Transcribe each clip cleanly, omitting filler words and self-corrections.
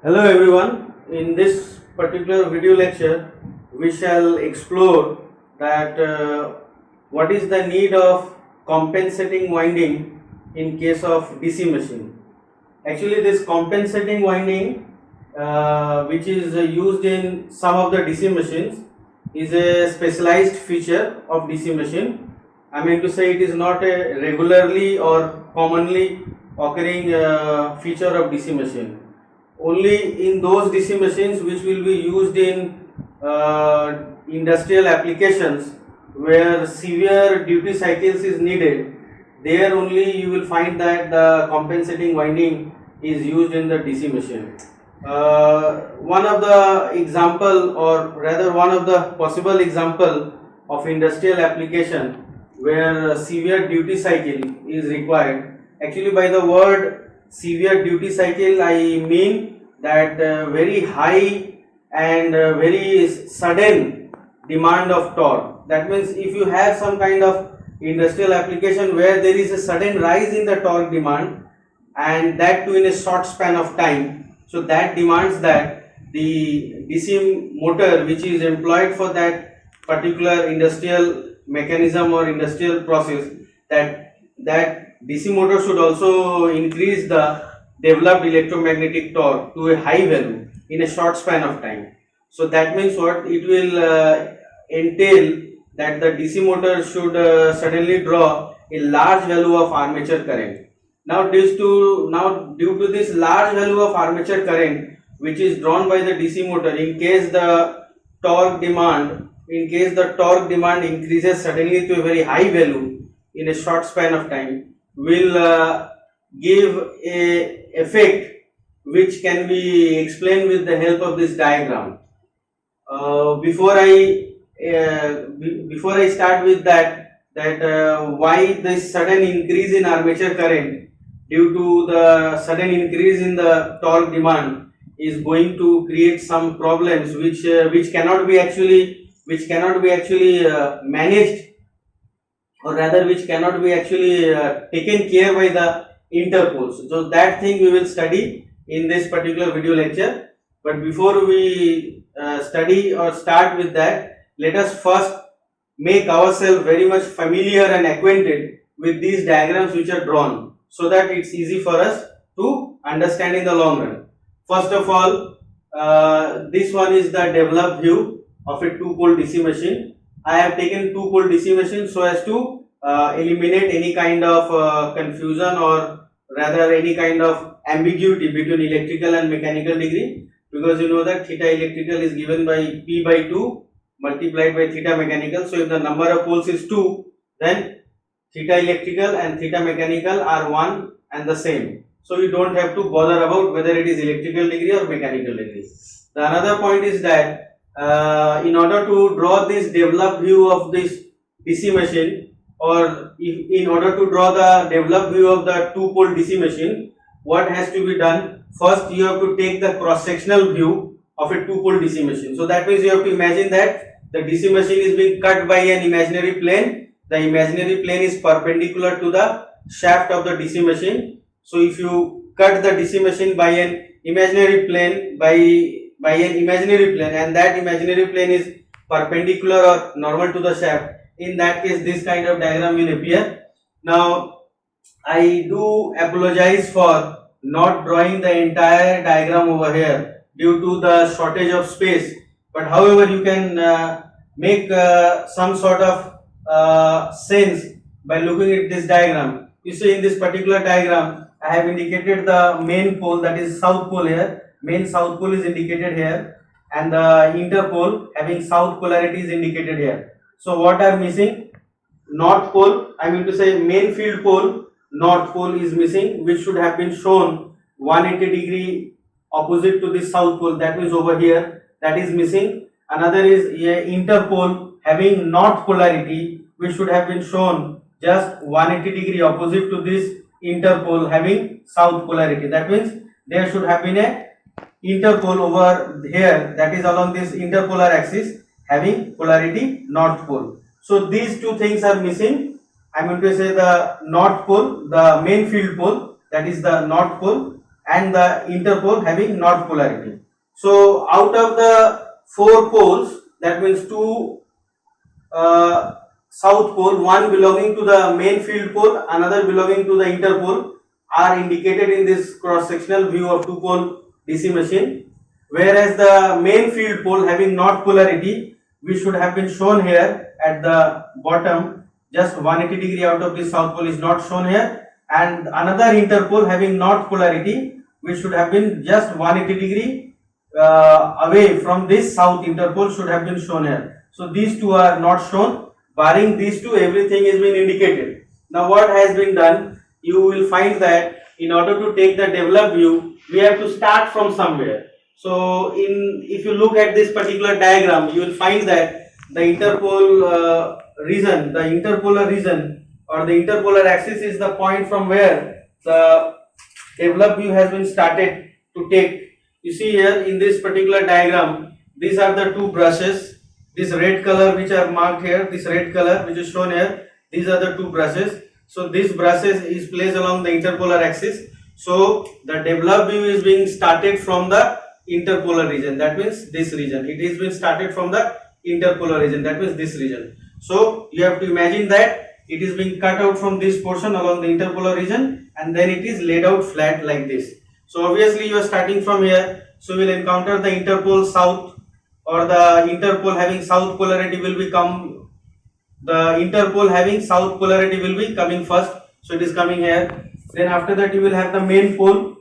Hello everyone. In this particular video lecture, we shall explore that what is the need of compensating winding in case of DC machine. Actually, this compensating winding, which is used in some of the DC machines, is a specialized feature of DC machine. I mean to say, it is not a regularly or commonly occurring feature of DC machine. Only in those DC machines which will be used in industrial applications where severe duty cycles is needed, there only you will find that the compensating winding is used in the DC machine. One of the example, or rather one of the possible example of industrial application where severe duty cycle is required. Actually, by the word severe duty cycle, I mean that very high and very sudden demand of torque. That means if you have some kind of industrial application where there is a sudden rise in the torque demand, and that too in a short span of time, so that demands that the DC motor which is employed for that particular industrial mechanism or industrial process, that DC motor should also increase the developed electromagnetic torque to a high value in a short span of time. So that means what it will entail that the DC motor should suddenly draw a large value of armature current. Now due to this large value of armature current which is drawn by the DC motor, in case the torque demand increases suddenly to a very high value in a short span of time, will give a effect which can be explained with the help of this diagram. Before I start with that why this sudden increase in armature current due to the sudden increase in the torque demand is going to create some problems which cannot be actually managed, or rather which cannot be actually taken care by the interpoles. So that thing we will study in this particular video lecture. But before we study or start with that, let us first make ourselves very much familiar and acquainted with these diagrams which are drawn, so that it's easy for us to understand in the long run. First of all, this one is the developed view of a two-pole DC machine. I have taken two-pole DC machine so as to eliminate any kind of confusion, or rather any kind of ambiguity between electrical and mechanical degree, because you know that theta electrical is given by P by 2 multiplied by theta mechanical. So if the number of poles is 2, then theta electrical and theta mechanical are one and the same. So you don't have to bother about whether it is electrical degree or mechanical degree. The another point is that in order to draw this developed view of this DC machine, or in order to draw the developed view of the two-pole DC machine, what has to be done? First, you have to take the cross-sectional view of a two-pole DC machine. So that means you have to imagine that the DC machine is being cut by an imaginary plane. The imaginary plane is perpendicular to the shaft of the DC machine. So if you cut the DC machine by an imaginary plane, and that imaginary plane is perpendicular or normal to the shaft, in that case this kind of diagram will appear. Now I do apologize for not drawing the entire diagram over here due to the shortage of space, but however you can make some sort of sense by looking at this diagram. You see, in this particular diagram I have indicated the main pole, that is south pole here. Main south pole is indicated here, and the interpole having south polarity is indicated here. So what are missing? North pole, I mean to say main field pole, north pole is missing, which should have been shown 180 degree opposite to this south pole, that means over here, that is missing. Another is interpole having north polarity, which should have been shown just 180 degree opposite to this interpole having south polarity. That means there should have been a interpole over here, that is along this interpolar axis, having polarity north pole. So these two things are missing. I mean to say the north pole, the main field pole, that is the north pole, and the interpole having north polarity. So out of the 4 poles, that means 2 south pole, one belonging to the main field pole, another belonging to the interpole, are indicated in this cross sectional view of 2 pole DC machine, whereas the main field pole having north polarity, we should have been shown here at the bottom. Just 180 degree out of this south pole is not shown here, and another interpole having north polarity, we should have been just 180 degree away from this south interpole should have been shown here. So these two are not shown. Barring these two, everything has been indicated. Now what has been done? You will find that in order to take the developed view, we have to start from somewhere. So if you look at this particular diagram, you will find that the interpole region, the interpolar region or the interpolar axis is the point from where the developed view has been started to take. You see here in this particular diagram, these are the two brushes. This red color which are marked here, this red color which is shown here, these are the two brushes. So this brushes is placed along the interpolar axis. So the developed view is being started from the interpolar region, that means this region. It is being started from the interpolar region, that means this region. So you have to imagine that it is being cut out from this portion along the interpolar region and then it is laid out flat like this. So obviously you are starting from here, so we will encounter the interpole south, or the interpole having south polarity will become, the interpole having south polarity will be coming first, so it is coming here. Then after that you will have the main pole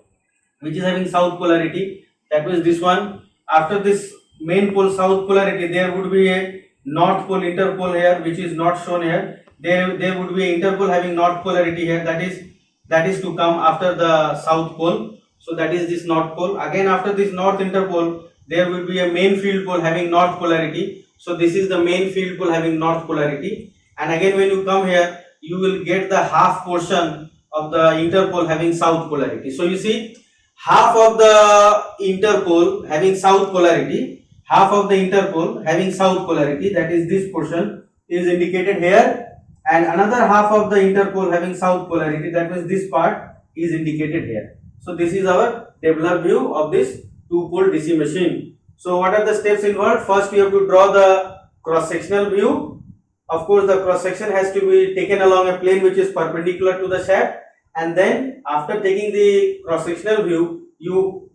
which is having south polarity, that means this one. After this main pole south polarity, there would be a north pole interpole here which is not shown here. There would be a interpole having north polarity here, that is to come after the south pole. So that is this north pole. Again after this north interpole, there will be a main field pole having north polarity. So this is the main field pole having north polarity. And again when you come here, you will get the half portion of the interpole having south polarity. So you see, half of the interpole having south polarity, half of the interpole having south polarity, that is this portion, is indicated here, and another half of the interpole having south polarity, that means this part, is indicated here. So this is our developed view of this 2-pole DC machine. So what are the steps involved? First we have to draw the cross-sectional view. Of course the cross-section has to be taken along a plane which is perpendicular to the shaft, and then after taking the cross-sectional view, you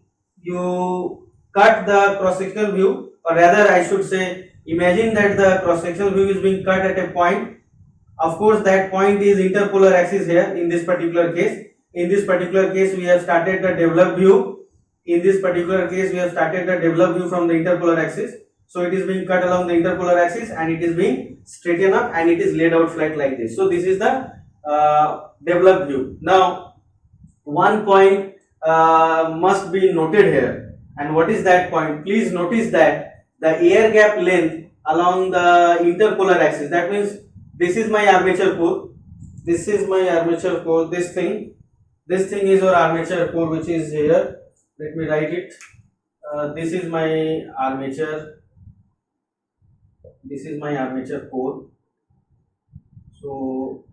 cut the cross-sectional view, or rather I should say, imagine that the cross-sectional view is being cut at a point. Of course that point is interpolar axis here in this particular case. In this particular case we have started the developed view. In this particular case we have started the developed view from the interpolar axis. So it is being cut along the interpolar axis and it is being straightened up and it is laid out flat like this. So this is the developed view. Now one point must be noted here, and what is that point? Please notice that the air gap length along the interpolar axis, that means this is my armature core, this is my armature core, this thing is your armature core which is here. Let me write it. This is my armature, this is my armature core. So,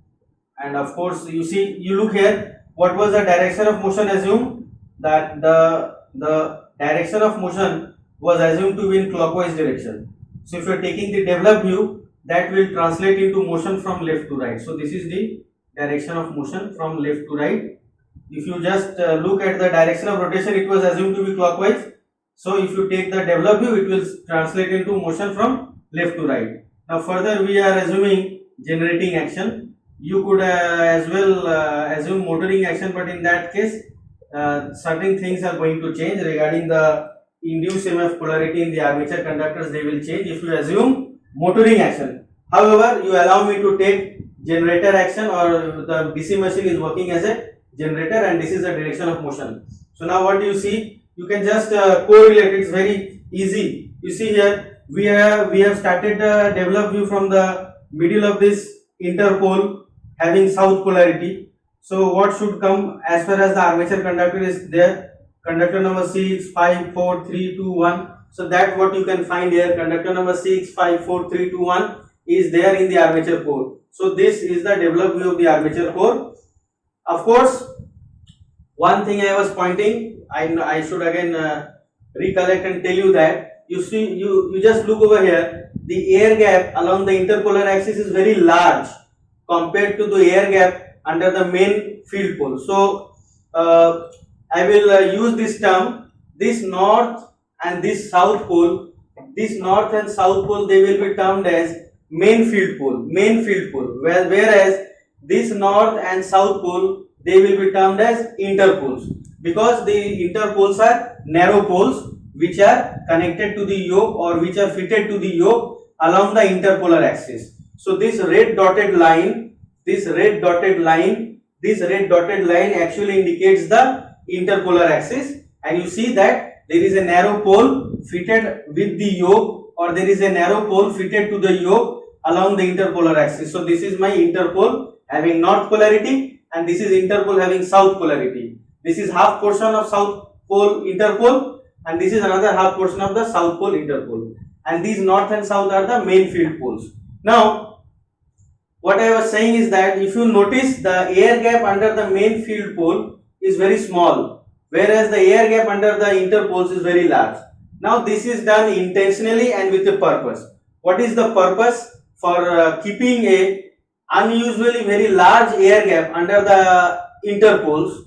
and of course you see, you look here, what was the direction of motion assumed? That the direction of motion was assumed to be in clockwise direction. So if you are taking the developed view, that will translate into motion from left to right. So this is the direction of motion from left to right. If you just look at the direction of rotation, it was assumed to be clockwise. So if you take the developed view, it will translate into motion from left to right. Now further we are assuming generating action. You could as well assume motoring action, but in that case certain things are going to change regarding the induced EMF polarity in the armature conductors. They will change if you assume motoring action. However, you allow me to take generator action, or the DC machine is working as a generator and this is the direction of motion. So now what do you see? You can just correlate. It's very easy. You see here we have started the developed view from the middle of this interpole having south polarity. So what should come as far as the armature conductor is there? Conductor number 6, 5, 4, 3, 2, 1. So that what you can find here, conductor number 6, 5, 4, 3, 2, 1 is there in the armature core. So this is the developed view of the armature core. Of course, one thing I was pointing, I should again recollect and tell you that you see, you just look over here, the air gap along the interpolar axis is very large compared to the air gap under the main field pole. So I will use this term, this north and this south pole, this north and south pole, they will be termed as main field pole, whereas this north and south pole, they will be termed as interpoles, because the interpoles are narrow poles which are connected to the yoke or which are fitted to the yoke along the interpolar axis. So this red dotted line actually indicates the interpolar axis, and you see that there is a narrow pole fitted with the yoke, or there is a narrow pole fitted to the yoke along the interpolar axis. So this is my interpole having north polarity, and this is interpole having south polarity. This is half portion of south pole interpole, and this is another half portion of the south pole interpole, and these north and south are the main field poles. Now what I was saying is that if you notice, the air gap under the main field pole is very small, whereas the air gap under the interpoles is very large. Now this is done intentionally and with a purpose. What is the purpose? For keeping a unusually very large air gap under the interpoles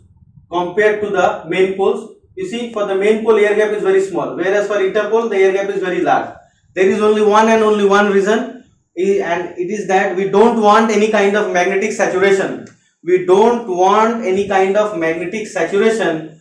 compared to the main poles. You see, for the main pole air gap is very small, whereas for interpole the air gap is very large. There is only one reason, and it is that we don't want any kind of magnetic saturation. We don't want any kind of magnetic saturation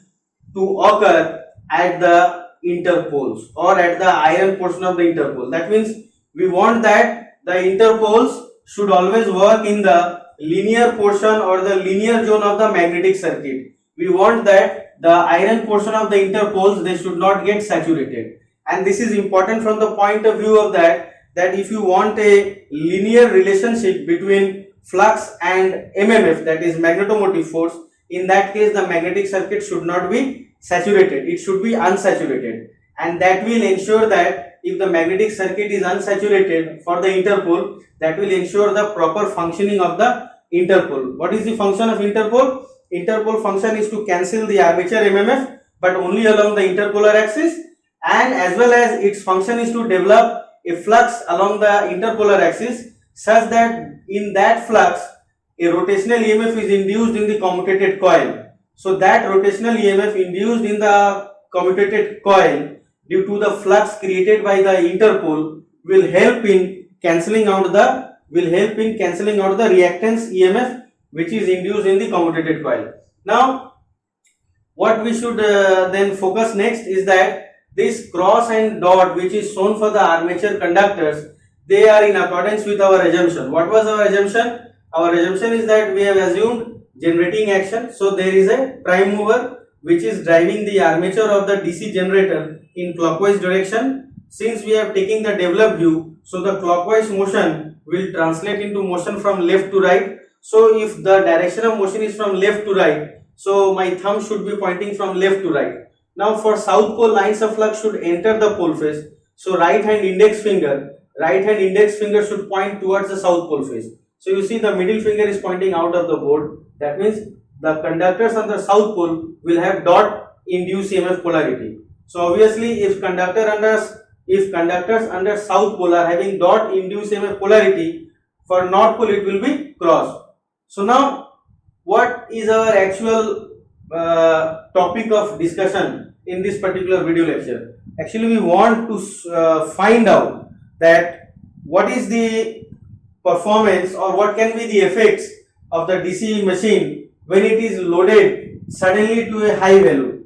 to occur at the interpoles or at the iron portion of the interpole. That means we want that the interpoles should always work in the linear portion or the linear zone of the magnetic circuit. We want that the iron portion of the interpoles, they should not get saturated, and this is important from the point of view of that if you want a linear relationship between flux and MMF, that is magnetomotive force, in that case the magnetic circuit should not be saturated, it should be unsaturated, and that will ensure that if the magnetic circuit is unsaturated for the interpole, that will ensure the proper functioning of the interpole. What is the function of interpole? Interpole function is to cancel the armature MMF, but only along the interpolar axis, and as well as its function is to develop a flux along the interpolar axis such that in that flux a rotational EMF is induced in the commutated coil. So that rotational EMF induced in the commutated coil due to the flux created by the interpole will help in cancelling out the reactance EMF which is induced in the commutated coil. Now what we should then focus next is that this cross and dot which is shown for the armature conductors, they are in accordance with our assumption. What was our assumption? Our assumption is that we have assumed generating action. So there is a prime mover which is driving the armature of the DC generator in clockwise direction. Since we have taken the developed view, so the clockwise motion will translate into motion from left to right. So if the direction of motion is from left to right, so my thumb should be pointing from left to right. Now for south pole, lines of flux should enter the pole face. So right hand index finger should point towards the south pole face. So you see the middle finger is pointing out of the board. That means the conductors on the south pole will have dot induced EMF polarity. So obviously if conductors under south pole are having dot induced EMF polarity, for north pole it will be cross. So now what is our actual topic of discussion in this particular video lecture? Actually we want to find out that what is the performance or what can be the effects of the DC machine when it is loaded suddenly to a high value.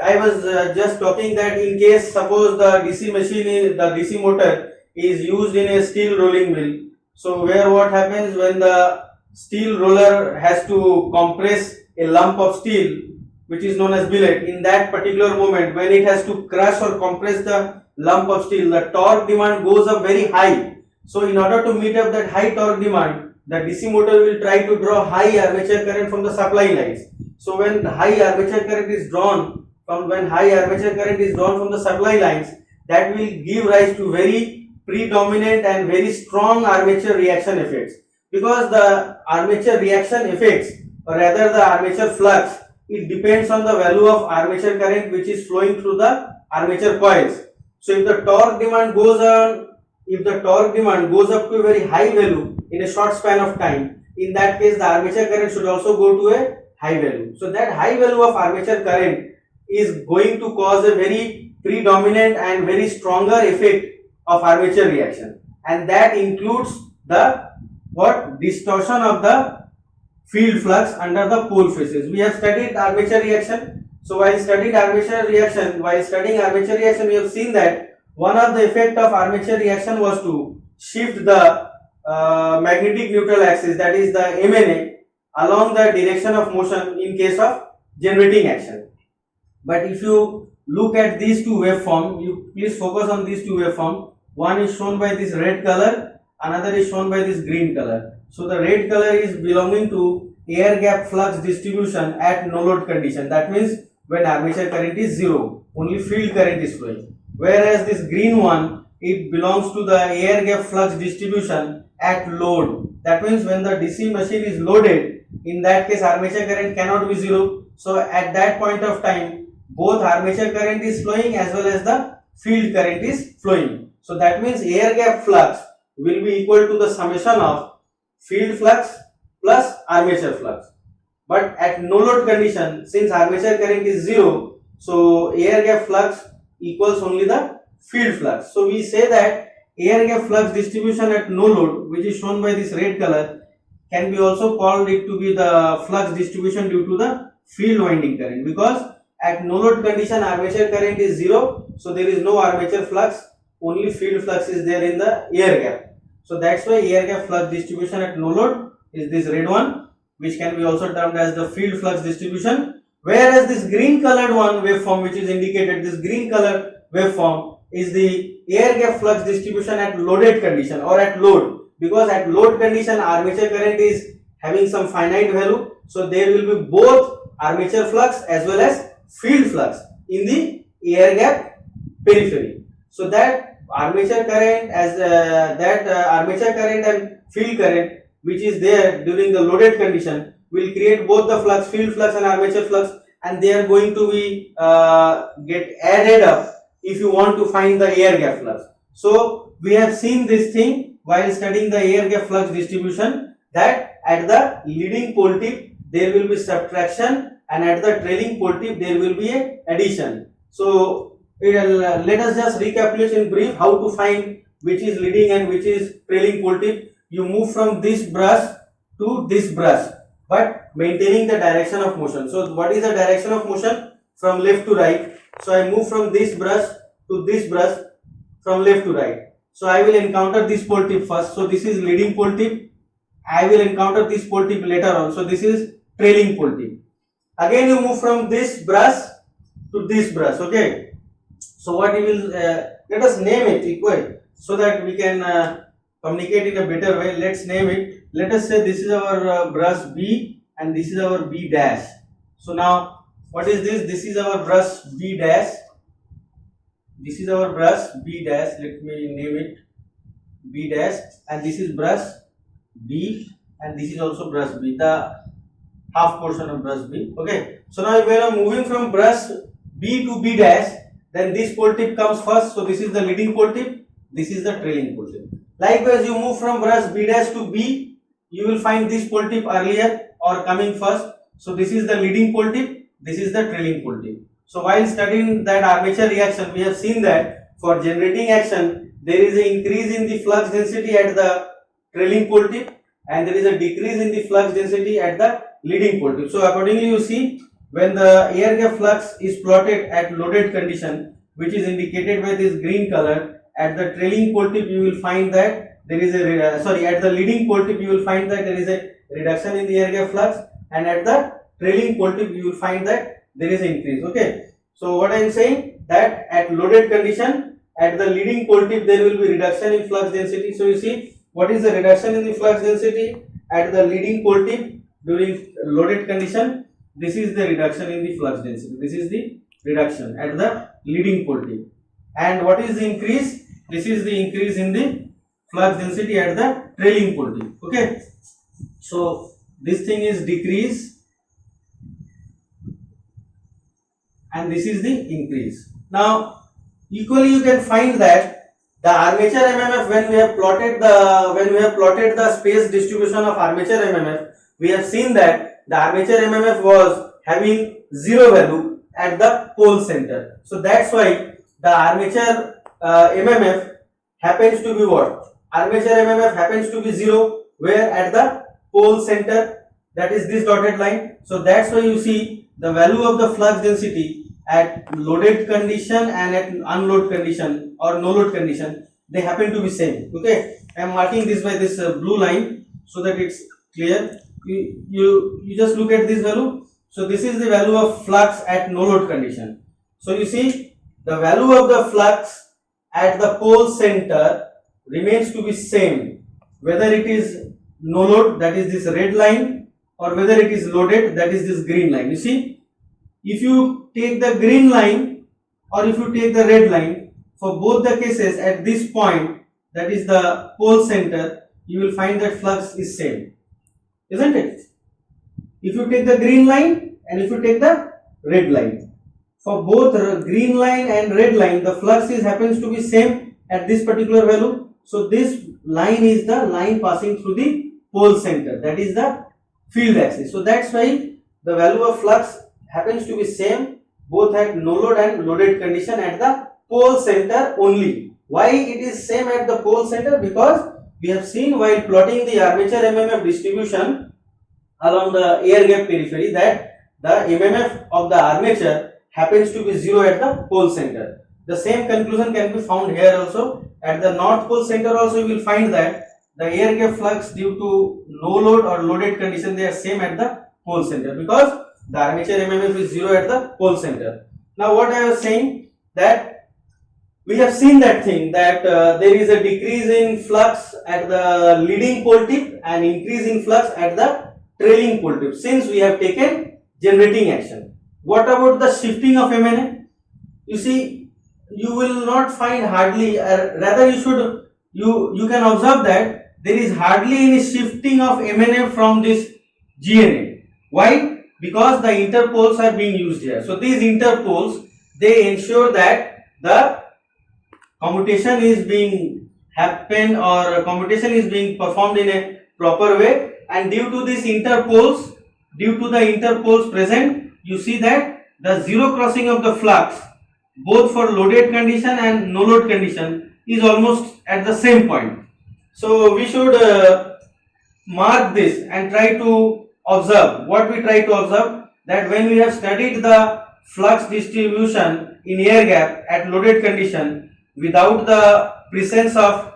I was just talking that in case suppose the DC motor is used in a steel rolling mill. So where what happens when the steel roller has to compress a lump of steel which is known as billet, in that particular moment when it has to crush or compress the lump of steel, the torque demand goes up very high. So in order to meet up that high torque demand, the DC motor will try to draw high armature current from the supply lines. So when high armature current is drawn from the supply lines, that will give rise to very predominant and very strong armature reaction effects, because the armature reaction effects, or rather the armature flux, it depends on the value of armature current which is flowing through the armature coils. So if the torque demand goes up to a very high value in a short span of time, in that case the armature current should also go to a high value. So that high value of armature current is going to cause a very predominant and very stronger effect of armature reaction, and that includes the distortion of the field flux under the pole faces. We have studied armature reaction. So while studying armature reaction, we have seen that one of the effect of armature reaction was to shift the magnetic neutral axis, that is the MNA, along the direction of motion in case of generating action. But if you look at these two waveforms, you please focus on these two waveforms. One is shown by this red color, another is shown by this green color. So the red color is belonging to air gap flux distribution at no load condition. That means when armature current is zero, only field current is flowing. Whereas this green one, it belongs to the air gap flux distribution at load. That means when the DC machine is loaded, in that case armature current cannot be zero. So at that point of time, both armature current is flowing as well as the field current is flowing. So that means air gap flux will be equal to the summation of field flux plus armature flux. But at no load condition, since armature current is zero, so air gap flux equals only the field flux. So we say that air gap flux distribution at no load, which is shown by this red color, can be also called it to be the flux distribution due to the field winding current, because at no load condition armature current is zero, so there is no armature flux, only field flux is there in the air gap. So that's why air gap flux distribution at no load is this red one, which can be also termed as the field flux distribution. Whereas this green colored one waveform, which is indicated, this green color waveform is the air gap flux distribution at loaded condition or at load, because at load condition armature current is having some finite value, so there will be both armature flux as well as field flux in the air gap periphery. So that armature current armature current and field current which is there during the loaded condition will create both the flux, field flux and armature flux, and they are going to be get added up if you want to find the air gap flux. So we have seen this thing while studying the air gap flux distribution, that at the leading pole tip there will be subtraction and at the trailing pole tip there will be a addition. So let us just recapitulate in brief how to find which is leading and which is trailing pole tip. You move from this brush to this brush, but maintaining the direction of motion. So what is the direction of motion? From left to right. So I move from this brush to this brush from left to right. So I will encounter this pole tip first. So this is leading pole tip. I will encounter this pole tip later on. So this is trailing pole tip. Again you move from this brush to this brush. Okay. So what you will let us name it equal so that we can communicate in a better way. Let's name it. Let us say this is our brush B and this is our B dash. So now what is this? This is our brush B dash. This is our brush B dash. Let me name it B dash, and this is brush B, and this is also brush B, the half portion of brush B. Okay. So now if we are moving from brush B to B dash, then this pole tip comes first. So this is the leading pole tip. This is the trailing pole tip. Likewise, you move from brush B dash to B, you will find this pole tip earlier or coming first. So this is the leading pole tip. This is the trailing pole tip. So while studying that armature reaction, we have seen that for generating action, there is an increase in the flux density at the trailing pole tip and there is a decrease in the flux density at the leading pole tip. So accordingly, you see when the air gap flux is plotted at loaded condition, which is indicated by this green color, at the trailing pole tip you will find that there is a at the leading pole tip you will find that there is a reduction in the air gap flux, and at the trailing pole tip you will find that there is an increase. Okay. So what I am saying, that at loaded condition at the leading pole tip there will be reduction in flux density. So you see what is the reduction in the flux density at the leading pole tip during loaded condition. This is the reduction in the flux density. This is the reduction at the leading pole tip. And what is the increase? This is the increase in the flux density at the trailing pole tip. Okay. So this thing is decrease and this is the increase. Now equally you can find that the armature MMF, when we have plotted the space distribution of armature MMF, we have seen that the armature MMF was having zero value at the pole center. So that's why the armature MMF happens to be what? Armature MMF happens to be zero, where at the pole center, that is this dotted line. So that's why you see the value of the flux density at loaded condition and at unload condition or no load condition, they happen to be same. Okay, I am marking this by this blue line so that it's clear. You just look at this value. So this is the value of flux at no load condition. So you see the value of the flux at the pole center remains to be same, whether it is no load, that is this red line, or whether it is loaded, that is this green line. You see, if you take the green line or if you take the red line, for both the cases at this point, that is the pole center, you will find that flux is same, isn't it? If you take the green line and if you take the red line, for both green line and red line, the flux is happens to be same at this particular value. So this line is the line passing through the pole center, that is the field axis. So that's why the value of flux happens to be same both at no load and loaded condition at the pole center only. Why it is same at the pole center? Because we have seen while plotting the armature MMF distribution along the air gap periphery that the MMF of the armature happens to be zero at the pole center. The same conclusion can be found here also. At the north pole center also you will find that the air gap flux due to no load or loaded condition, they are same at the pole center because the armature MMF is zero at the pole center. Now what I was saying, that we have seen that thing that there is a decrease in flux at the leading pole tip and increase in flux at the trailing pole tip since we have taken generating action. What about the shifting of MNA? You see, you will not find hardly, rather you can observe that there is hardly any shifting of MNA from this GNA. Why? Because the interpoles are being used here. So these interpoles, they ensure that the commutation is being happen or commutation is being performed in a proper way, and due to these interpoles, due to the interpoles present, you see that the zero crossing of the flux both for loaded condition and no load condition is almost at the same point. So we should mark this and try to observe. What we try to observe, that when we have studied the flux distribution in air gap at loaded condition without the presence of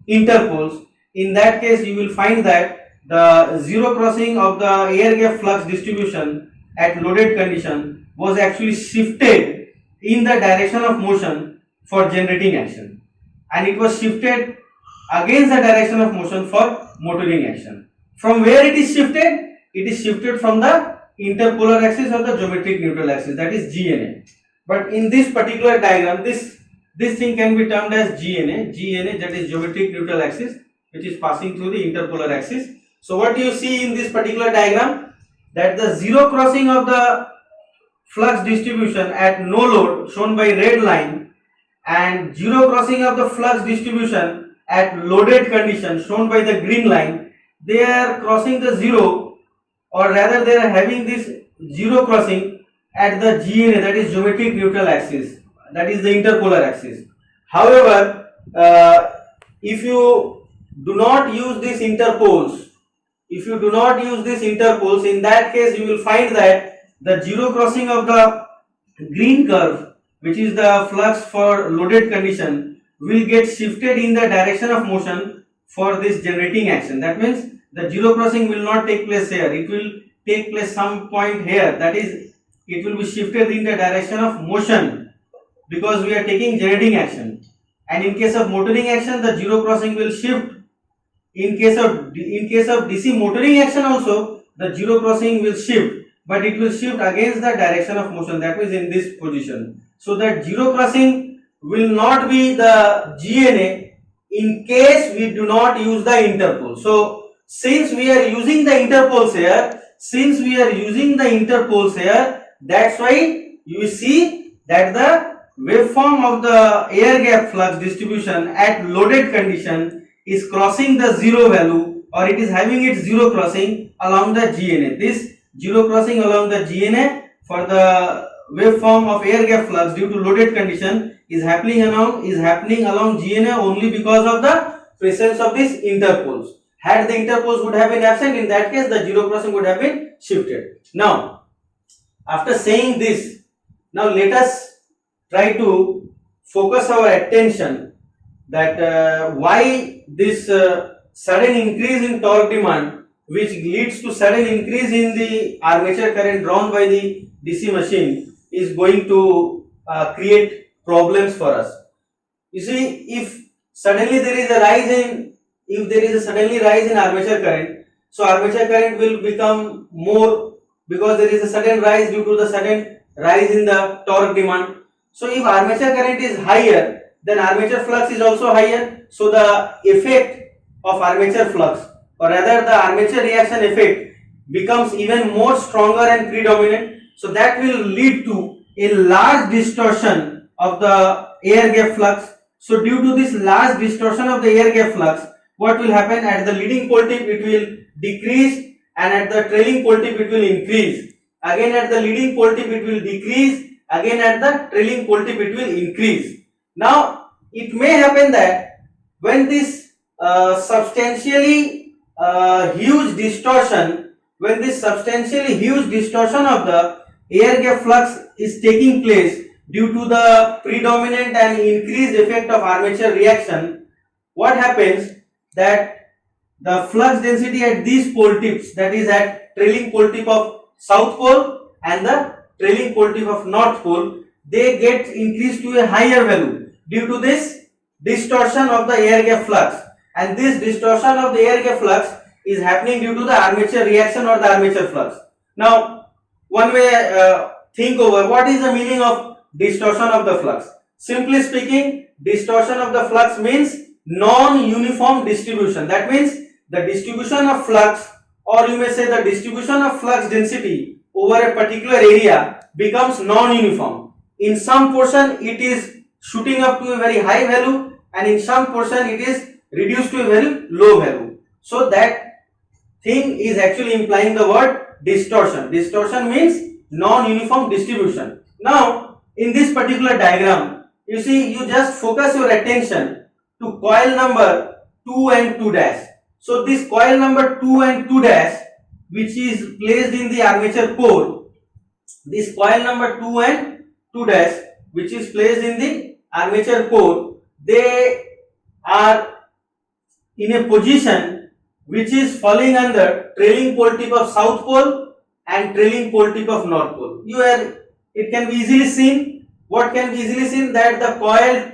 interpoles, in that case you will find that the zero crossing of the air gap flux distribution at loaded condition was actually shifted in the direction of motion for generating action, and it was shifted against the direction of motion for motoring action. From where it is shifted? It is shifted from the interpolar axis or the geometric neutral axis, that is GNA. But in this particular diagram, this thing can be termed as GNA, that is geometric neutral axis, which is passing through the interpolar axis. So what you see in this particular diagram, that the zero crossing of the flux distribution at no load shown by red line and zero crossing of the flux distribution at loaded condition shown by the green line, they are crossing the zero, or rather they are having this zero crossing at the GNA, that is geometric neutral axis, that is the interpolar axis. However, if you do not use these interpoles, in that case you will find that the zero crossing of the green curve, which is the flux for loaded condition, will get shifted in the direction of motion for this generating action. That means the zero crossing will not take place here, it will take place some point here, that is it will be shifted in the direction of motion because we are taking generating action. And in case of motoring action, the zero crossing will shift. In case of DC motoring action also, the zero crossing will shift, but it will shift against the direction of motion, that means in this position. So that zero crossing will not be the GNA in case we do not use the interpole. So since we are using the interpoles here, that's why you see that the waveform of the air gap flux distribution at loaded condition is crossing the zero value, or it is having its zero crossing along the GNA. This zero crossing along the GNA for the waveform of air gap flux due to loaded condition is happening along GNA only because of the presence of these interpoles. Had the interpoles would have been absent, in that case the zero crossing would have been shifted. Now, after saying this, now let us try to focus our attention that why this sudden increase in torque demand, which leads to sudden increase in the armature current drawn by the DC machine, is going to create problems for us. You see, if suddenly there is a rise in armature current, so armature current will become more because there is a sudden rise due to the sudden rise in the torque demand. So if armature current is higher, then armature flux is also higher. So the effect of armature flux, or rather the armature reaction effect, becomes even more stronger and predominant. So that will lead to a large distortion of the air gap flux. So due to this large distortion of the air gap flux, what will happen? At the leading pole tip it will decrease, and at the trailing pole tip it will increase. Again at the leading pole tip it will decrease, again at the trailing pole tip it will increase. Now it may happen that when this substantially huge distortion of the air gap flux is taking place due to the predominant and increased effect of armature reaction, what happens that the flux density at these pole tips, that is at trailing pole tip of south pole and the trailing pole tip of north pole, they get increased to a higher value due to this distortion of the air gap flux. And this distortion of the air gap flux is happening due to the armature reaction or the armature flux. Now, one may think over what is the meaning of distortion of the flux. Simply speaking, distortion of the flux means non-uniform distribution. That means the distribution of flux, or you may say the distribution of flux density over a particular area, becomes non-uniform. In some portion it is shooting up to a very high value, and in some portion it is reduced to a very low value. So that thing is actually implying the word distortion. Distortion means non-uniform distribution. Now in this particular diagram, you see, you just focus your attention to coil number 2 and 2 dash. So this coil number 2 and 2 dash, which is placed in the armature core, this coil number 2 and 2 dash, which is placed in the armature core, they are in a position which is falling under trailing pole tip of south pole and trailing pole tip of north pole. It can be easily seen. What can be easily seen? That the coil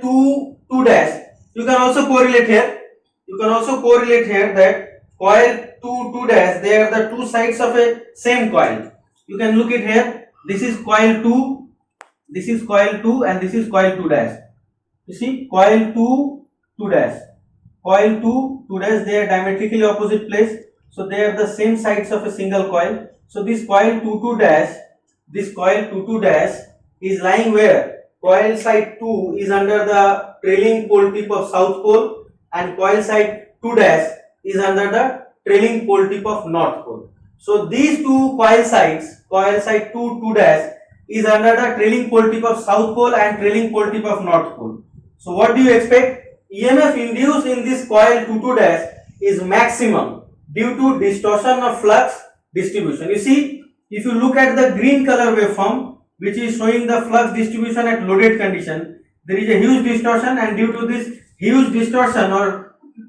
2 dash, you can also correlate here. That coil 2 dash, they are the two sides of a same coil. You can look at here. This is coil 2, this is coil 2, and this is coil 2 dash. You see, coil 2 dash, coil 2 dash, they are diametrically opposite place. So they are the same sides of a single coil. So this coil 2 dash is lying where? Coil side 2 is under the trailing pole tip of south pole, and coil side 2 dash is under the trailing pole tip of north pole. So these two coil sides, coil side 2 dash is under the trailing pole tip of south pole and trailing pole tip of north pole. So what do you expect? EMF induced in this coil 2 dash is maximum due to distortion of flux distribution. You see, if you look at the green color waveform, which is showing the flux distribution at loaded condition, there is a huge distortion, and due to this huge distortion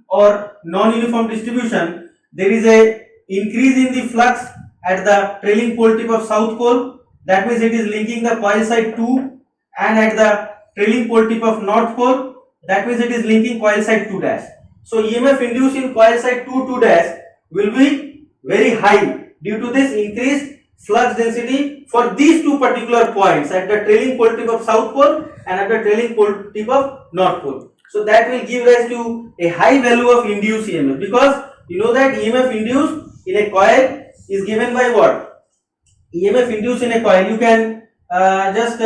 or non-uniform distribution, there is a increase in the flux at the trailing pole tip of south pole. That means it is linking the coil side 2, and at the trailing pole tip of north pole, that means it is linking coil side 2 dash. So EMF induced in coil side 2 dash will be very high due to this increased flux density for these two particular points, at the trailing pole tip of south pole and at the trailing pole tip of north pole. So that will give rise to a high value of induced EMF, because you know that EMF induced in a coil is given by what? EMF induced in a coil, you can just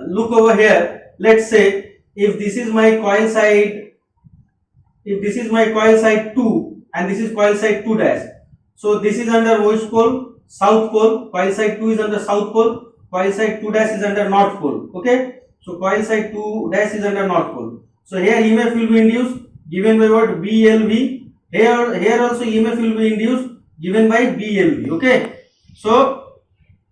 look over here. Let's say if this is my coil side, if this is my coil side 2 and this is coil side 2 dash. So this is under which pole? South pole. Coil side 2 is under south pole. Coil side 2 dash is under north pole. Okay. So coil side 2 dash is under north pole. So here EMF will be induced given by what? BLV. Here also EMF will be induced given by BLV. Okay. So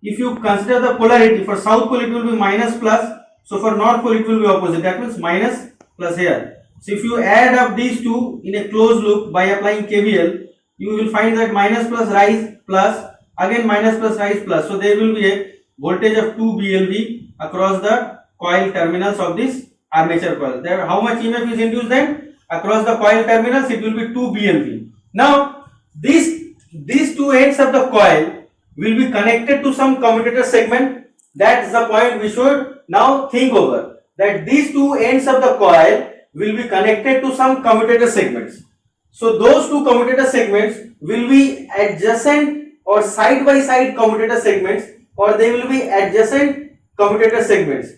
if you consider the polarity, for south pole it will be minus plus. So for north pole it will be opposite. That means minus plus here. So if you add up these two in a closed loop by applying KVL, you will find that minus plus rise plus, again minus plus rise plus. So there will be a voltage of 2 BLV across the coil terminals of this armature coil. There, how much EMF is induced then? Across the coil terminals it will be 2 BLV. Now these two ends of the coil will be connected to some commutator segment. That's the point we should now think over. That these two ends of the coil will be connected to some commutator segments. So those two commutator segments will be adjacent or side by side commutator segments, or they will be adjacent commutator segments.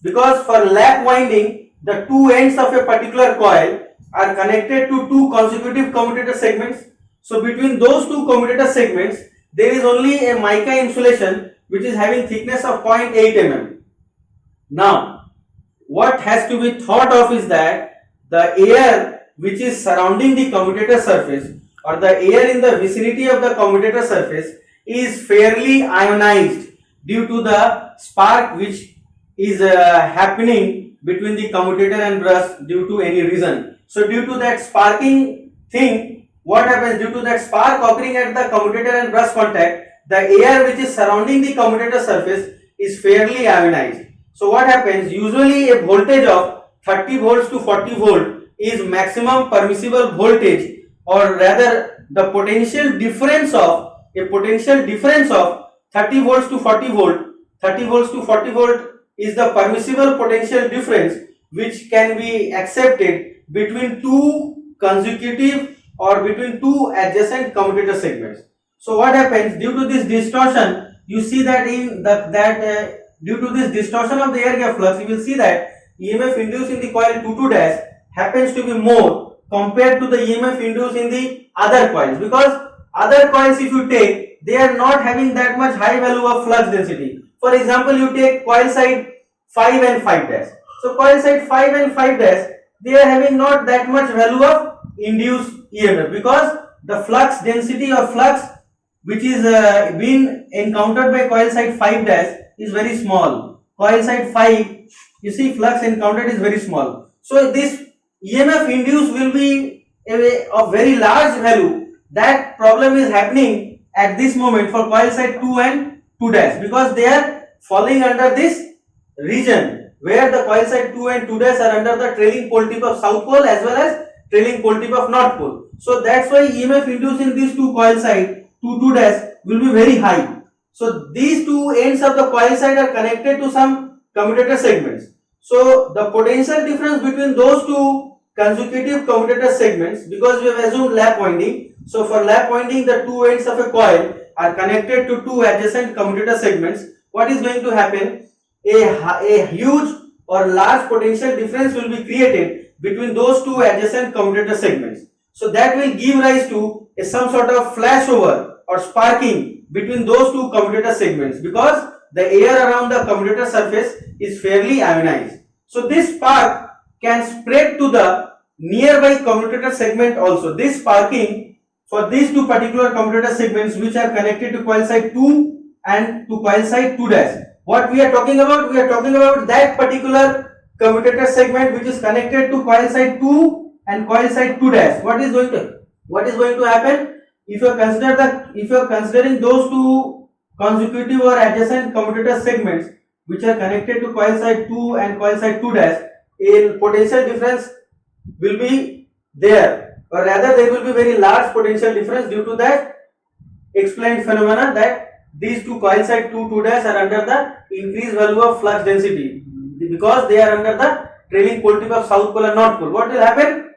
Because for lap winding, the two ends of a particular coil are connected to two consecutive commutator segments. So between those two commutator segments, there is only a mica insulation which is having thickness of 0.8 mm. Now, what has to be thought of is that the air which is surrounding the commutator surface, or the air in the vicinity of the commutator surface, is fairly ionized due to the spark which is happening between the commutator and brush due to any reason. So due to that sparking thing, what happens? Due to that spark occurring at the commutator and brush contact, the air which is surrounding the commutator surface is fairly ionized. So what happens? Usually a voltage of 30 volts to 40 volt is maximum permissible voltage, or rather the potential difference of 30 volts to 40 volt. 30 volts to 40 volt is the permissible potential difference which can be accepted between two consecutive or between two adjacent commutator segments. So what happens? Due to this distortion, you see that due to this distortion of the air gap flux, you will see that EMF induced in the coil 2,2 dash happens to be more compared to the EMF induced in the other coils, because other coils, if you take, they are not having that much high value of flux density. For example, you take coil side 5 and 5 dash. So coil side 5 and 5 dash, they are having not that much value of induced EMF, because the flux density or flux which is being encountered by coil side 5 dash is very small. Coil side 5, you see, flux encountered is very small. So this EMF induced will be of very large value. That problem is happening at this moment for coil side 2 and 2 dash, because they are falling under this region where the coil side 2 and 2 dash are under the trailing pole tip of south pole as well as trailing pole tip of north pole. So that's why EMF induced in these two coil side 2 dash will be very high. So these two ends of the coil side are connected to some commutator segments. So the potential difference between those two consecutive commutator segments, because we have assumed lap winding, so for lap winding the two ends of a coil are connected to two adjacent commutator segments. What is going to happen? A huge or large potential difference will be created between those two adjacent commutator segments. So that will give rise to some sort of flashover or sparking between those two commutator segments, because the air around the commutator surface is fairly ionized. So this spark can spread to the nearby commutator segment also. This sparking for these two particular commutator segments which are connected to coil side 2 and to coil side 2 dash. What we are talking about? We are talking about that particular commutator segment which is connected to coil side 2 and coil side 2 dash. What is going to happen? If you are considering those two consecutive or adjacent commutator segments which are connected to coil side 2 and coil side 2 dash, a potential difference will be there, or rather there will be very large potential difference due to that explained phenomena that these two coil side 2 dash are under the increased value of flux density because they are under the trailing pole tip of south pole and north pole. What will happen?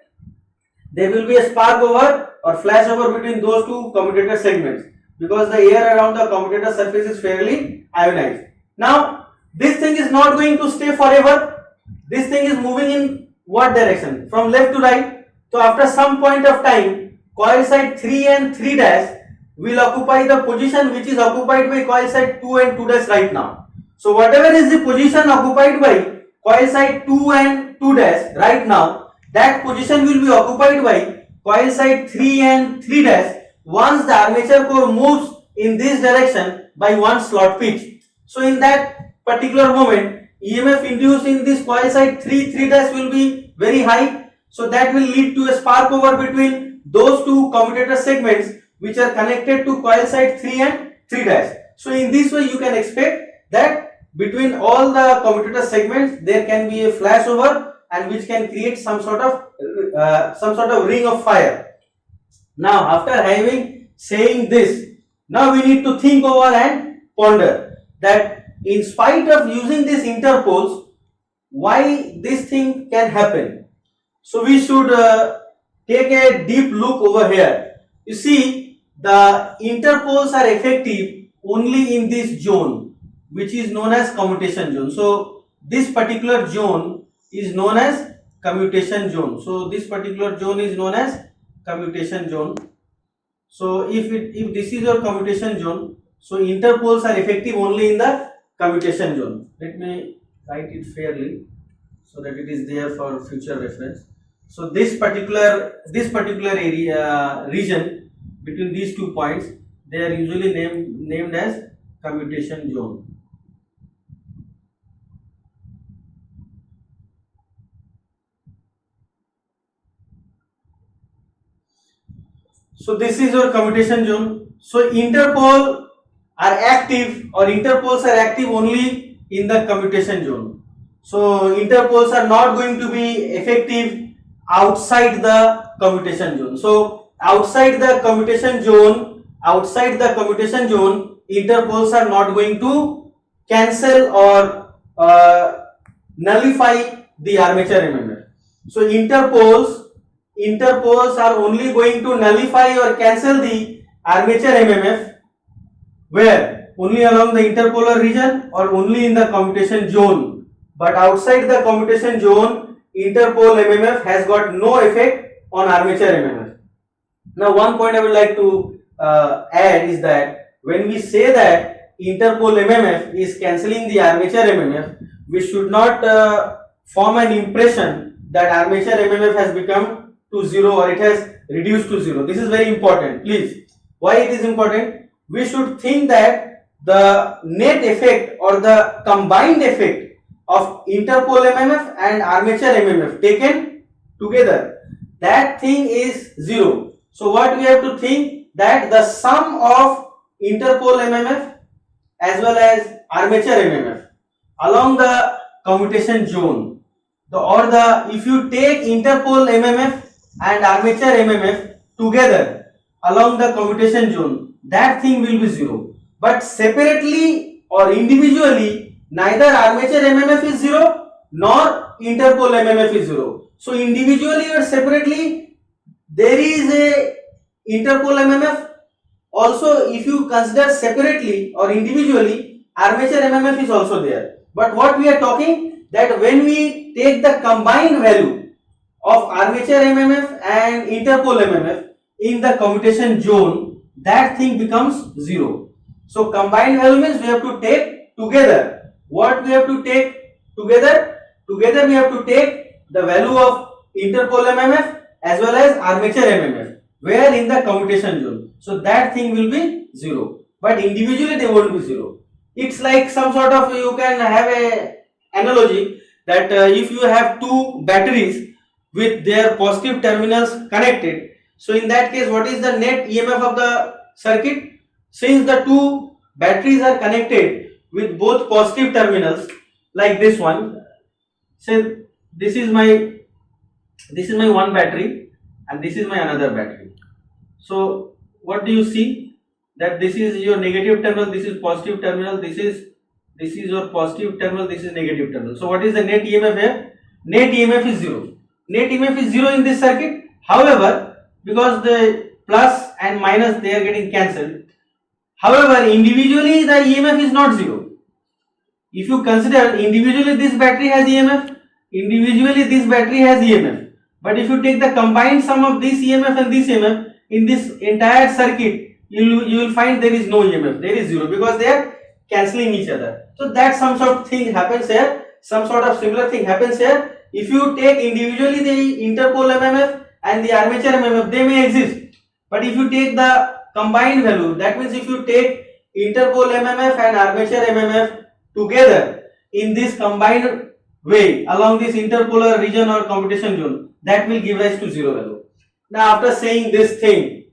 There will be a spark over or flash over between those two commutator segments, because the air around the commutator surface is fairly ionized. Now this thing is not going to stay forever. This thing is moving in what direction? From left to right. So after some point of time, coil side 3 and 3 dash will occupy the position which is occupied by coil side 2 and 2 dash right now. So whatever is the position occupied by coil side 2 and 2 dash right now, that position will be occupied by coil side 3 and 3 dash once the armature core moves in this direction by one slot pitch. So in that particular moment, EMF induced in this coil side 3 dash will be very high. So that will lead to a spark over between those two commutator segments which are connected to coil side 3 and 3 dash. So in this way you can expect that between all the commutator segments there can be a flashover and which can create some sort of ring of fire. Now after having saying this, now we need to think over and ponder that in spite of using these interpoles, why this thing can happen. So we should take a deep look over here. You see, the interpoles are effective only in this zone which is known as commutation zone. So this particular zone is known as commutation zone. So this particular zone is known as commutation zone. So if this is your commutation zone, so interpoles are effective only in the commutation zone. Let me write it fairly so that it is there for future reference. So this particular area region between these 2 points, they are usually named as commutation zone. So this is your commutation zone. So interpoles are active only in the commutation zone. So interpoles are not going to be effective outside the commutation zone. So outside the commutation zone, interpoles are not going to cancel or nullify the armature MMF. So interpoles are only going to nullify or cancel the armature MMF where? Only along the interpolar region or only in the commutation zone. But outside the commutation zone, interpole MMF has got no effect on armature MMF. Now one point I would like to add is that when we say that interpole MMF is cancelling the armature MMF, we should not form an impression that armature MMF has become to zero or it has reduced to zero. This is very important, please. Why it is important? We should think that the net effect or the combined effect of interpole MMF and armature MMF taken together, that thing is zero. So what we have to think that the sum of interpole MMF as well as armature MMF along the commutation zone, if you take interpole MMF and armature MMF together along the commutation zone, that thing will be zero. But separately or individually, neither armature MMF is zero nor interpole MMF is zero. So individually or separately, there is a interpole MMF. Also, if you consider separately or individually, armature MMF is also there. But what we are talking, that when we take the combined value of armature MMF and interpole MMF in the commutation zone, that thing becomes zero. So combined value means we have to take together. What we have to take together? Together we have to take the value of interpole MMF as well as armature MMF, where in the commutation zone. So that thing will be zero. But individually they won't be zero. It's like some sort of, you can have a analogy that if you have two batteries with their positive terminals connected, so in that case what is the net EMF of the circuit? Since the two batteries are connected with both positive terminals, like this one, say this is my one battery and this is my another battery. So what do you see? That this is your negative terminal, this is positive terminal, this is your positive terminal, this is negative terminal. So what is the net EMF here? Net EMF is zero. Net EMF is zero in this circuit. However, because the plus and minus they are getting cancelled. However, individually the EMF is not zero. if you consider individually this battery has EMF, individually this battery has EMF, but if you take the combined sum of this EMF and this EMF in this entire circuit, you will find there is no EMF, there is zero, because they are cancelling each other. So that some sort of thing happens here, some sort of similar thing happens here. If you take individually the interpole MMF and the armature MMF, they may exist, but if you take the combined value, that means if you take interpole MMF and armature MMF together in this combined way along this interpolar region or commutation zone, that will give rise to zero value. Now after saying this thing,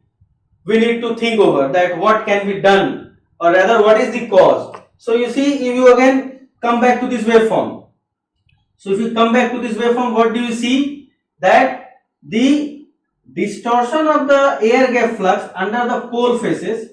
we need to think over that what can be done, or rather what is the cause. So you see, if you again come back to this waveform, so if you come back to this waveform, what do you see? That the distortion of the air gap flux under the pole faces,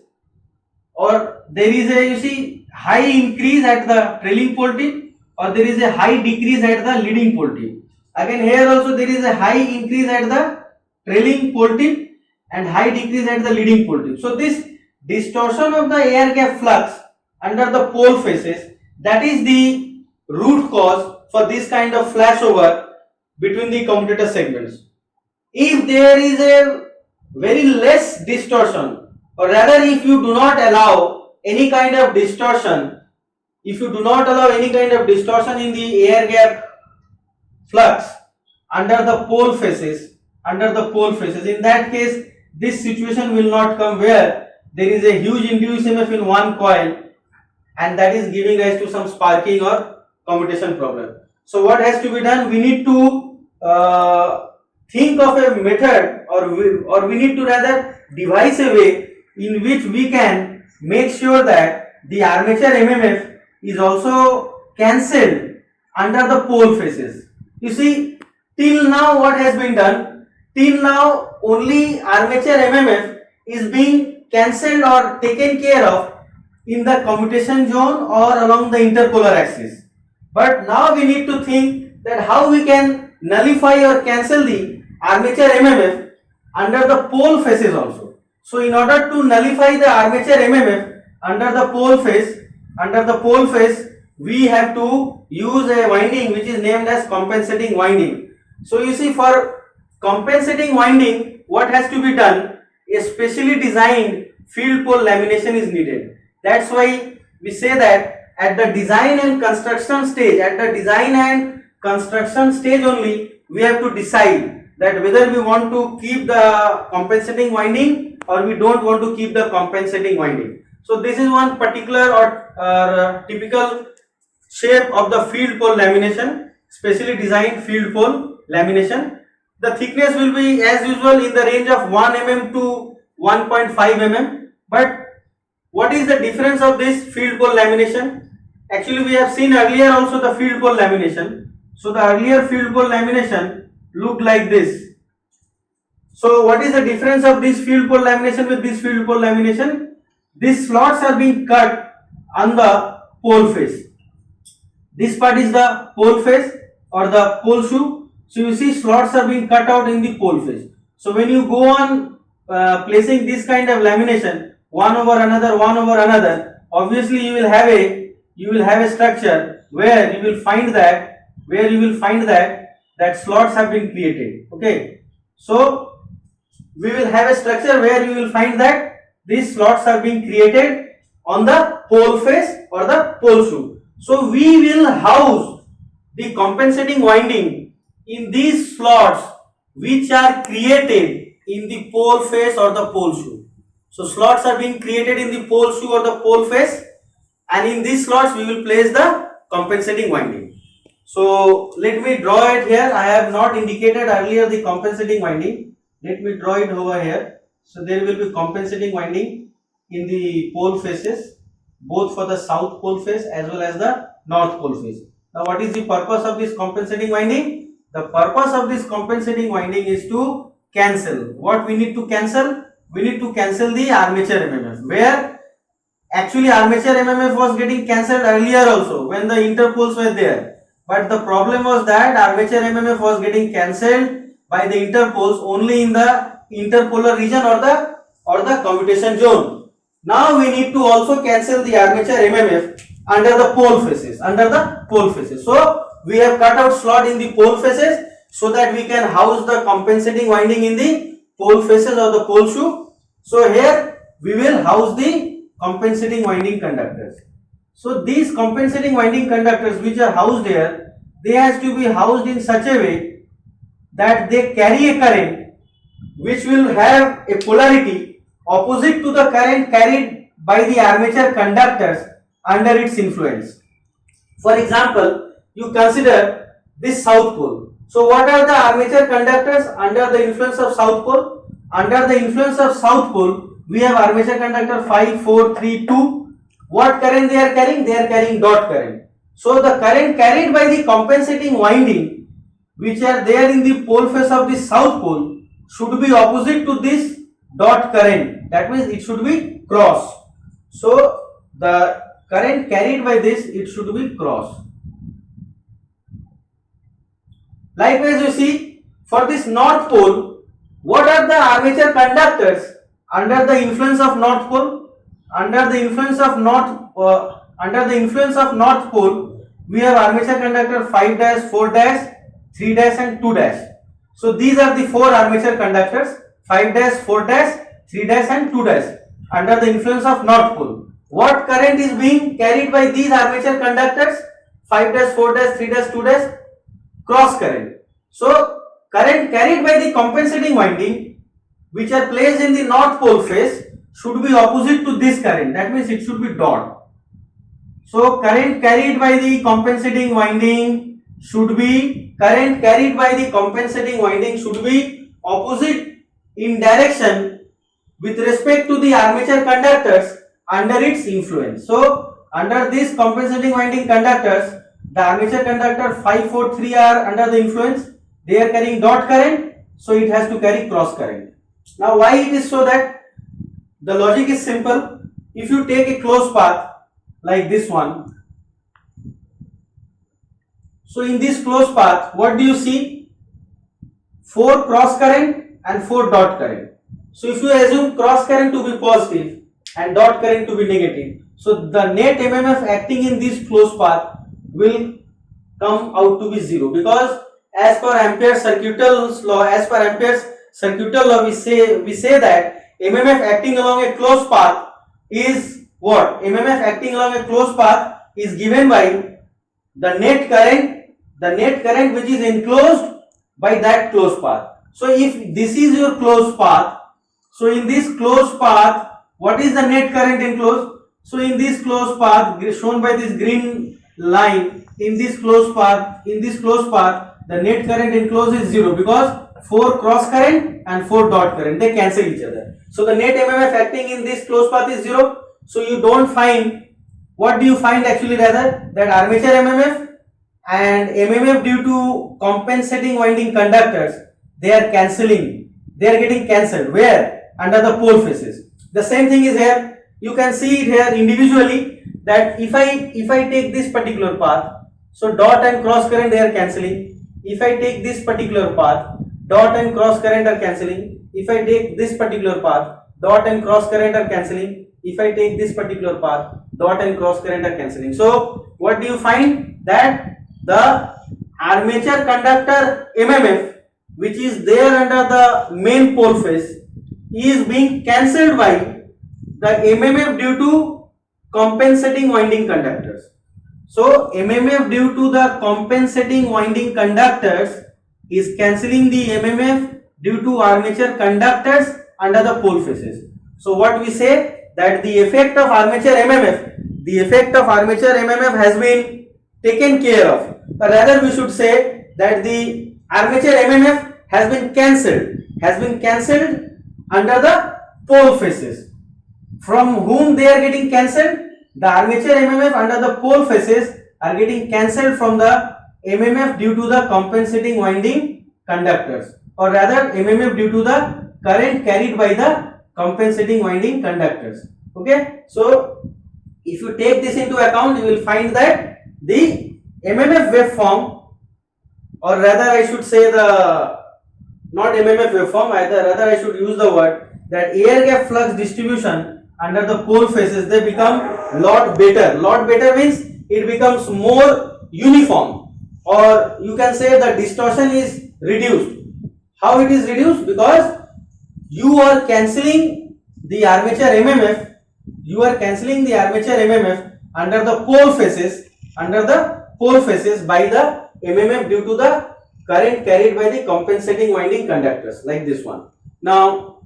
or there is a, you see, high increase at the trailing pole tip, or there is a high decrease at the leading pole tip. Again here also there is a high increase at the trailing pole tip and high decrease at the leading pole tip. So this distortion of the air gap flux under the pole faces, that is the root cause for this kind of flashover between the commutator segments. If there is a very less distortion, or rather if you do not allow any kind of distortion, if you do not allow any kind of distortion in the air gap flux under the pole faces, in that case this situation will not come, where there is a huge induced EMF in one coil and that is giving rise to some sparking or commutation problem. So what has to be done? We need to think of a method, or we need to rather devise a way in which we can make sure that the armature MMF is also cancelled under the pole faces. You see, till now what has been done? Till now only armature MMF is being cancelled or taken care of in the commutation zone or along the interpolar axis. But now we need to think that how we can nullify or cancel the armature MMF under the pole faces also. So in order to nullify the armature MMF under the pole face, we have to use a winding which is named as compensating winding. So you see, for compensating winding, what has to be done? A specially designed field pole lamination is needed. That's why we say that at the design and construction stage, only we have to decide that whether we want to keep the compensating winding or we don't want to keep the compensating winding. So this is one particular or typical shape of the field pole lamination, specially designed field pole lamination. The thickness will be as usual in the range of 1 mm to 1.5 mm. But what is the difference of this field pole lamination? Actually, we have seen earlier also the field pole lamination. So the earlier field pole lamination looked like this. So what is the difference of this field pole lamination with this field pole lamination? These slots are being cut on the pole face. This part is the pole face or the pole shoe. So you see, slots are being cut out in the pole face. So when you go on placing this kind of lamination one over another, obviously you will have a structure where you will find that that slots have been created. Okay, so we will have a structure where you will find that these slots are being created on the pole face or the pole shoe. So we will house the compensating winding in these slots which are created in the pole face or the pole shoe. So slots are being created in the pole shoe or the pole face, and in these slots we will place the compensating winding. So let me draw it here. I have not indicated earlier the compensating winding. Let me draw it over here. So there will be compensating winding in the pole faces, both for the south pole face as well as the north pole face. Now what is the purpose of this compensating winding? The purpose of this compensating winding is to cancel. What we need to cancel? We need to cancel the armature MMF, where actually armature MMF was getting cancelled earlier also when the interpoles were there. But the problem was that armature MMF was getting cancelled by the interpoles only in the interpolar region or the commutation zone. Now we need to also cancel the armature MMF under the pole faces. Under the pole faces. So we have cut out slot in the pole faces so that we can house the compensating winding in the pole faces of the pole shoe. So here we will house the compensating winding conductors. So these compensating winding conductors which are housed here, they has to be housed in such a way that they carry a current which will have a polarity opposite to the current carried by the armature conductors under its influence. For example, you consider this south pole. So what are the armature conductors under the influence of south pole? Under the influence of south pole, we have armature conductor 5, 4, 3, 2. What current they are carrying? They are carrying dot current. So the current carried by the compensating winding which are there in the pole face of the south pole should be opposite to this dot current. That means it should be cross. So the current carried by this, it should be cross. Likewise, you see, for this north pole, what are the armature conductors under the influence of north pole? Under the influence of north pole, we have armature conductor 5 dash, 4 dash, 3 dash and 2 dash. So these are the four armature conductors: 5 dash, 4 dash, 3 dash and 2 dash under the influence of north pole. What current is being carried by these armature conductors? 5 dash, 4 dash, 3 dash, 2 dash, cross current. So current carried by the compensating winding which are placed in the north pole face should be opposite to this current. That means it should be dot. So current carried by the compensating winding should be opposite in direction with respect to the armature conductors under its influence. So under these compensating winding conductors, the armature conductor 5, 4, 3 are under the influence. They are carrying dot current, so it has to carry cross current. Now why it is so? That the logic is simple. If you take a closed path like this one, so in this closed path, what do you see? 4 cross current and 4 dot current. So if you assume cross current to be positive and dot current to be negative, so the net MMF acting in this closed path will come out to be 0, because as per Ampere's circuital law, we say that MMF acting along a closed path is what? MMF acting along a closed path is given by the net current which is enclosed by that closed path. So if this is your closed path, so in this closed path, what is the net current enclosed? So in this closed path shown by this green line, in this closed path, the net current enclosed is 0, because 4 cross current and 4 dot current, they cancel each other. So the net MMF acting in this closed path is 0. So you don't find, what do you find actually rather? That armature MMF and MMF due to compensating winding conductors, they are cancelling. They are getting cancelled. Where? Under the pole faces. The same thing is here. You can see it here individually, that if I take this particular path, so dot and cross current, they are cancelling. If I take this particular path, dot and cross current are cancelling. If I take this particular path, dot and cross current are cancelling. If I take this particular path, dot and cross current are cancelling. So what do you find? That the armature conductor MMF which is there under the main pole face is being cancelled by the MMF due to compensating winding conductors. So MMF due to the compensating winding conductors is cancelling the MMF due to armature conductors under the pole faces. So what we say, that the effect of armature MMF has been taken care of. Or rather we should say that the armature MMF has been cancelled under the pole faces. From whom they are getting cancelled? The armature MMF under the pole faces are getting cancelled from the MMF due to the compensating winding conductors, or rather MMF due to the current carried by the compensating winding conductors. Okay, so if you take this into account, you will find that the MMF waveform, or rather I should say the not MMF waveform, rather I should use the word that air gap flux distribution under the pole faces, they become lot better. Lot better means it becomes more uniform, or you can say the distortion is reduced. How it is reduced? Because you are cancelling the armature MMF. You are cancelling the armature MMF under the pole faces, by the MMF due to the current carried by the compensating winding conductors, like this one. Now,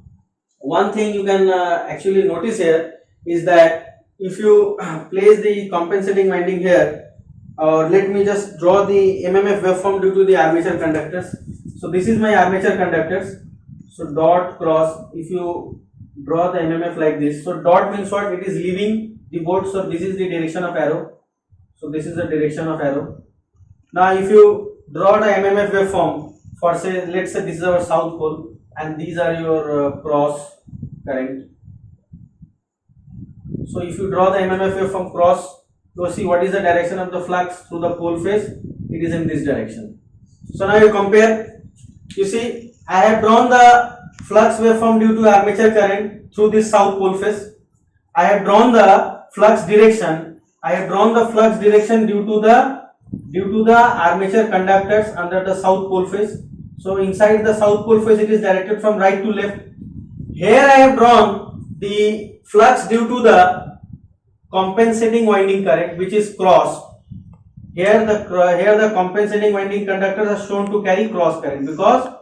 one thing you can actually notice here is that if you place the compensating winding here, or let me just draw the MMF waveform due to the armature conductors. So this is my armature conductors. So dot cross, if you draw the MMF like this, so dot means what? It is leaving the board. So this is the direction of arrow. So this is the direction of arrow. Now if you draw the MMF waveform for, say, let's say this is our south pole and these are your cross current. So if you draw the MMF waveform cross, you will see what is the direction of the flux through the pole face. It is in this direction. So now you compare. You see, I have drawn the flux waveform due to armature current through this south pole face. I have drawn the flux direction. Due to the armature conductors under the south pole face. So inside the south pole face, it is directed from right to left. Here I have drawn the flux due to the compensating winding current, which is cross. Here the compensating winding conductors are shown to carry cross current because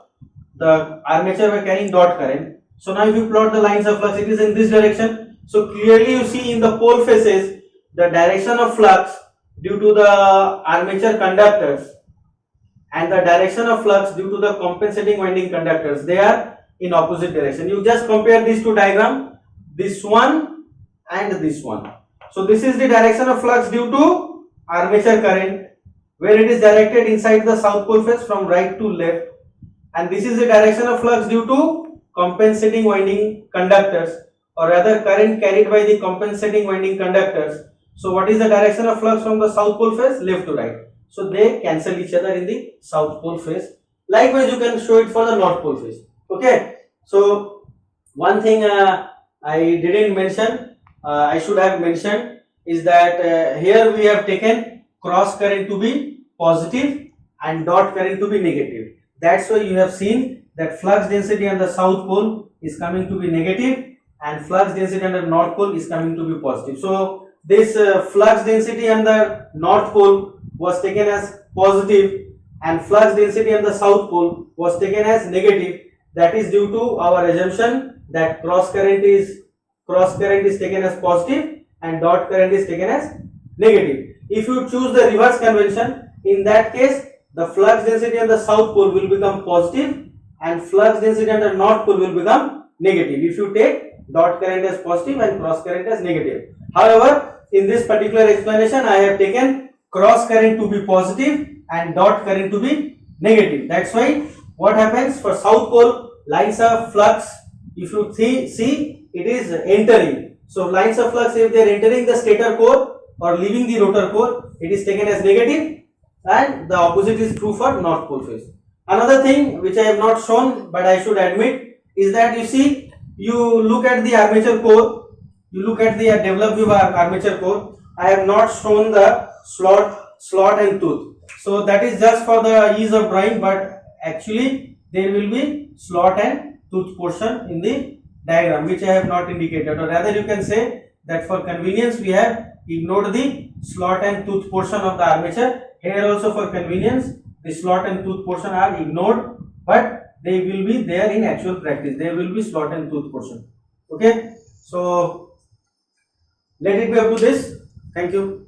the armature were carrying dot current. So now if you plot the lines of flux, it is in this direction. So clearly you see in the pole faces the direction of flux due to the armature conductors and the direction of flux due to the compensating winding conductors, they are in opposite direction. You just compare these two diagrams, this one and this one. So this is the direction of flux due to armature current, where it is directed inside the south pole face from right to left, and this is the direction of flux due to compensating winding conductors, or rather current carried by the compensating winding conductors. So what is the direction of flux from the south pole face? Left to right. So they cancel each other in the south pole face. Likewise, you can show it for the north pole face. Okay. So one thing I didn't mention, I should have mentioned, is that here we have taken cross current to be positive and dot current to be negative. That's why you have seen that flux density on the south pole is coming to be negative and flux density on the north pole is coming to be positive. So this flux density on the north pole was taken as positive and flux density on the south pole was taken as negative. That is due to our assumption that cross current is taken as positive and dot current is taken as negative. If you choose the reverse convention, in that case the flux density on the south pole will become positive and flux density on the north pole will become negative if you take dot current as positive and cross current as negative. However, in this particular explanation, I have taken cross current to be positive and dot current to be negative. That's why what happens for south pole, lines of flux, if you see it is entering. So lines of flux, if they are entering the stator core or leaving the rotor core, it is taken as negative, and the opposite is true for north pole phase. Another thing which I have not shown but I should admit is that you see, you look at the armature core, you look at the developed view armature core. I have not shown the slot and tooth. So that is just for the ease of drawing, but actually there will be slot and tooth portion in the diagram which I have not indicated, or rather you can say that for convenience we have ignored the slot and tooth portion of the armature. Here also for convenience the slot and tooth portion are ignored, but they will be there in actual practice. There will be slot and tooth portion. Okay, so let it be up to this. Thank you.